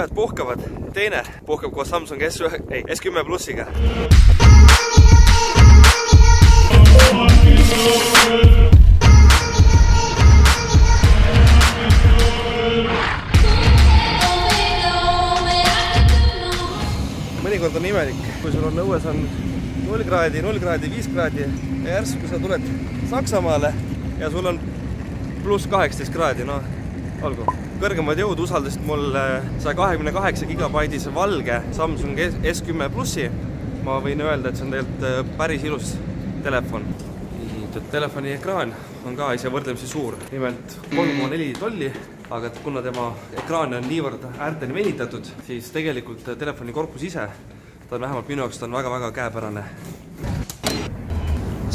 ühed puhkavad, teine puhkab koos Samsung S10 Plussiga. Mõnikord on imelik, kui sul on õues on 0 kraadi, 5 kraadi ja järsku sa tuled Saksamaale ja sul on pluss 18 kraadi, no olgu. Kõrgemad jõud usaldasid mul 128 gigabaidise valge Samsung S10 Plussi. Ma võin öelda, et see on tegelikult päris ilus telefon. Telefoni ekraan on ka ise võrdlemisi suur, nimelt 3,4 tolli, aga kuna tema ekraan on niivõrd äärteni venitatud, siis tegelikult telefoni korpus ise, ta on vähemalt minu jaoks väga-väga käepärane.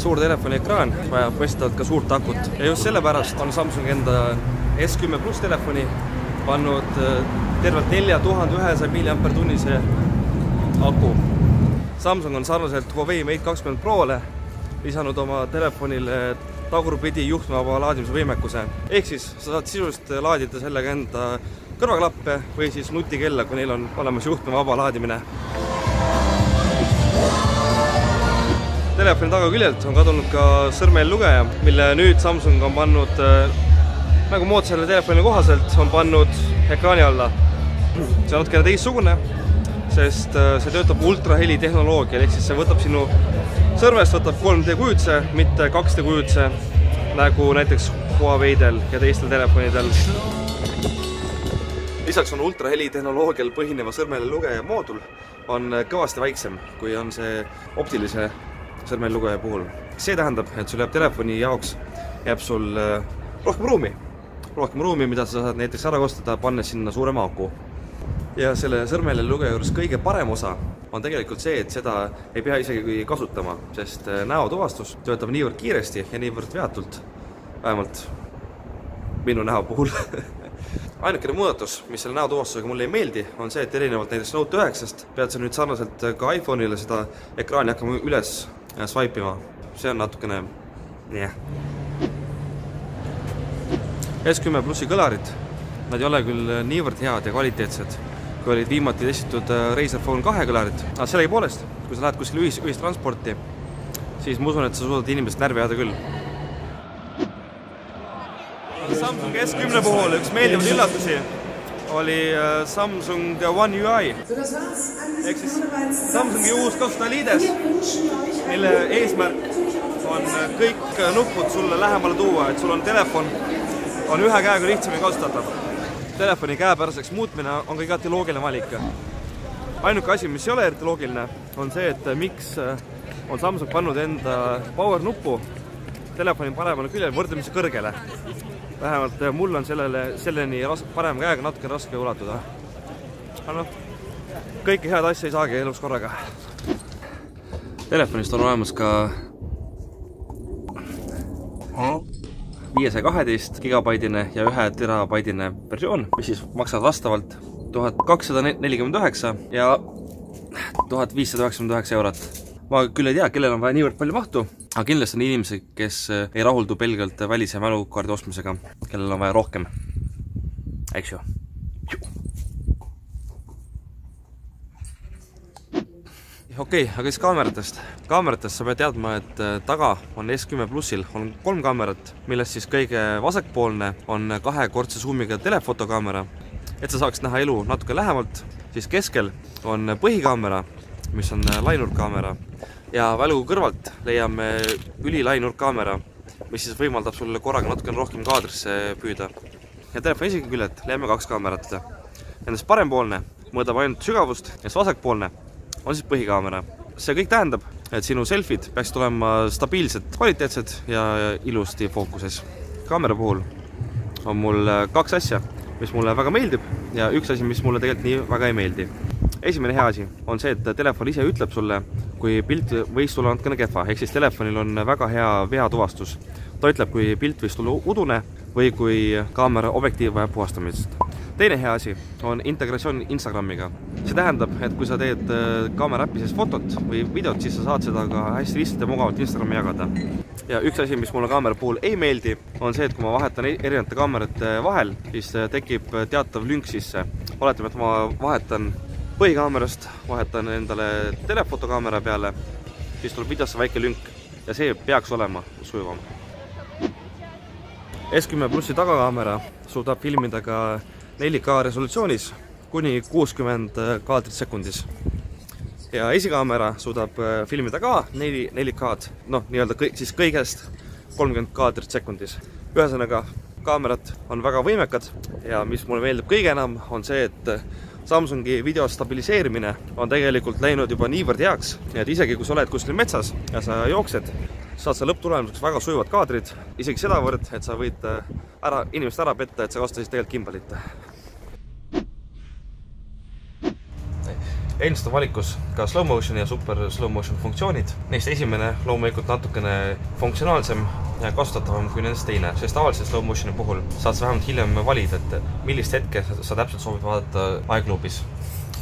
Suur telefoni ekraan vajab võistavad ka suurt akut ja just sellepärast on Samsung enda S10 Plus telefoni pannud tervelt 4100 mAh aku. Samsung on sarnaselt Huawei Mate 20 Prole lisanud oma telefonile tagurpidi juhtmevaba laadimise võimekuse. Ehk siis sa saad sisuliselt laadida sellega enda kõrvaklappe või siis nutikella, kui neil on olemas juhtmevaba laadimine. Telefoni tagaküljelt on kadunud ka sõrmelugeja, mille nüüd Samsung on pannud, nagu moodsale telefonile kohaselt, on pannud ekraani alla. See on natukene teistsugune, sest see töötab ultraheli tehnoloogial, ehk siis see võtab sinu sõrmest võtab 3D kujutse, mitte 2D kujutse, nagu näiteks Huaweidel ja teistel telefonidel. Lisaks on ultraheli tehnoloogial põhineva sõrmelugeja moodul on kõvasti väiksem, kui on see optilise sõrmelugeja puhul. See tähendab, et sul jääb telefoni jaoks jääb sul rohkem ruumi, mida sa saad näiteks ära kasutada, pannes sinna suurema aku. Ja selle sõrmelugeja juures kõige parem osa on tegelikult see, et seda ei pea isegi kasutama, sest näotuvastus töötab niivõrd kiiresti ja niivõrd veatult, vähemalt minu näo puhul. Ainukene muudatus, mis selle näotuvastusega mulle ei meeldi, on see, et erinevalt näiteks Note 9-st pead sa nüüd sarnaselt ka iPhone'ile seda ekraani hakkama üles swipe'ima. See on natukene S10 Plussi kõlarid, nad ei ole küll niivõrd head ja kvaliteetsed, kui olid viimati testitud Razer Phone 2 kõlarid. Aga sellegi poolest, kui sa lähed kuskil ühistransporti, siis ma usun, et sa suudad inimest närvi ajada küll. Samsung S10 puhul üks meeldivad üllatusi oli Samsung One UI. Ehk siis Samsungi uus kasutajaliides, mille eesmärk on kõik nupud sulle lähemale tuua, et sul on telefon on ühe käega lihtsamini kasutatav. Telefoni käepäraseks muutmine on ka igati loogiline valik. Ainuke asi, mis ei ole eriti loogiline, on see, et miks on Samsung pannud enda power nuppu telefoni paremale küljel võrdlemisi kõrgele. Vähemalt mul on selleni parem käega natuke raske ulatuda. Aga kõike head asja ei saagi elus korraga. Telefonist on olemas ka 512 gigabaidine ja 1 terabaidine versioon, mis siis maksavad vastavalt 1249 ja 1599 eurot. Ma küll ei tea, kellel on vaja niivõrd palju mahtu, aga kindlasti on inimesi, kes ei rahuldu pelgalt välise mälukaardi ostmisega, kellel on vaja rohkem. Eks ju. Okei, aga siis kaameratest. Kaameratest sa pead teadma, et taga on S10 Plussil on 3 kaamerat, millest siis kõige vasakpoolne on 2-kordse zoomiga telefotokaamera, et sa saaks näha elu natuke lähemalt. Siis keskel on põhikaamera, mis on lainurkkaamera ja välu kõrvalt leiame ülilainurkkaamera, mis siis võimaldab sulle korraga natuke rohkem kaadrisse püüda. Ja telefoni isegi küljed leiame 2 kaamerat. Nendest parempoolne mõõdab ainult sügavust ja vasakpoolne on siis põhikaamera. See kõik tähendab, et sinu selfid peaksid olema stabiilsed, kvaliteetsed ja ilusti fookuses. Kaamera puhul on mul 2 asja, mis mulle väga meeldib ja üks asi, mis mulle tegelikult nii väga ei meeldi. Esimene hea asi on see, et telefon ise ütleb sulle, kui pilt võis tulla natukene kehva, ehk siis telefonil on väga hea veatuvastus. Ta ütleb, kui pilt võis tulla udune või kui kaamera objektiiv vajab puhastamist. Teine hea asi on integratsioon Instagramiga. See tähendab, et kui sa teed kaamera äpi sees fotot või videot, siis sa saad seda ka hästi lihtsalt ja mugavalt Instagrami jagada. Ja üks asi, mis mulle kaamera puhul ei meeldi, on see, et kui ma vahetan erinevate kaamerate vahel, siis tekib teatav lünk sisse. oletame, et ma vahetan põhikaamerast, vahetan endale telefotokaamera peale, siis tuleb videosse väike lünk ja see peaks olema sujuvam. S10 Plussi tagakaamera suudab filmida ka 4K resolutsioonis kuni 60 kaadrit sekundis. Ja esikaamera suudab filmida ka 4K-d, nii-öelda siis kõigest 30 kaadrit sekundis. Ühesõnaga, kaamerad on väga võimekad ja mis mulle meeldib kõige enam on see, et Samsungi video stabiliseerimine on tegelikult läinud juba niivõrd heaks, et isegi kui sa oled kuskil metsas ja sa jooksed, saad sa lõpptulemuseks väga sujuvad kaadrid, isegi sedavõrd, et sa võid inimest ära petta, et sa kasutasid tegelikult gimbalit. Endiselt on valikus ka slow motion ja super slow motion funktsioonid. Neist esimene loomulikult natukene funktsionaalsem ja kasutatavam kui nendest teine, sest tavalise slow motioni puhul saad sa vähemalt hiljem valida, et millist hetke sa täpselt soovid vaadata aegluubis.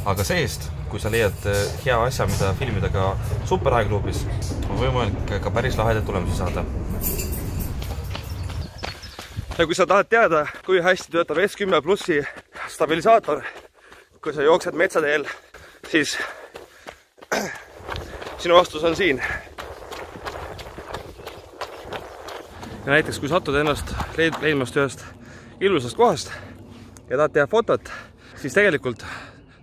Aga seest, kui sa leiad hea asja, mida filmida ka super aegluubis, on võimalik ka päris lahedaid tulemusi saada. Ja kui sa tahad teada, kui hästi töötab S10 Plussi stabilisaator, kui sa jooksed metsateel, siis sinu vastus on siin. Ja näiteks, kui satud ennast leidmast ühest ilusast kohast ja tahad teha fotot, siis tegelikult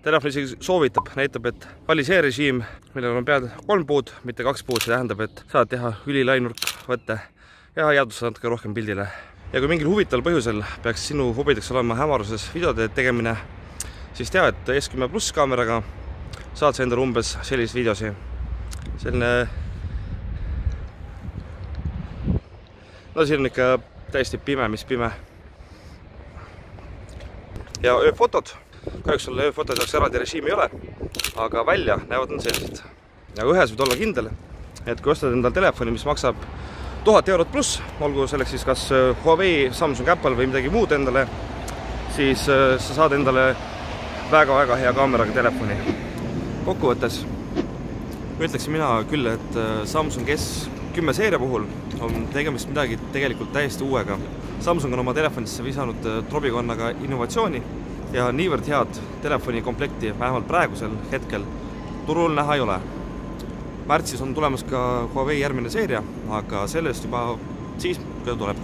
telefon isegi soovitab, näitab, et vali see režiim, millel on pead 3 puud, mitte 2 puud, see tähendab, et saad teha ülilainurk võtte ja jäädustada natuke rohkem pildile. Ja kui mingil huvitaval põhjusel peaks sinu hobideks olema hämaruses videode tegemine, siis tea, et S10 Plus kaameraga saad sa endale umbes sellist videosi. Selline siin on ikka täiesti pime, mis pime. Ja ööfotod. Kahjuks sulle ööfotod jaoks eraldi režiimi ei ole, aga välja näevad on sellised. Ja ühes võid olla kindel, et kui ostad endal telefoni, mis maksab 1000 eurot pluss, olgu selleks siis kas Huawei, Samsung, Apple või midagi muud endale, siis sa saad endale väga-väga hea kaameraga telefoni. Kokkuvõttes ütleksin mina küll, et Samsung S10 seeria puhul on tegemist midagi tegelikult täiesti uuega. Samsung on oma telefonisse visanud trobikonnaga innovatsiooni ja niivõrd head telefoni komplekti vähemalt praegusel hetkel turul näha ei ole. Märtsis on tulemas ka Huawei järgmine seeria, aga sellest juba siis, kui ta tuleb.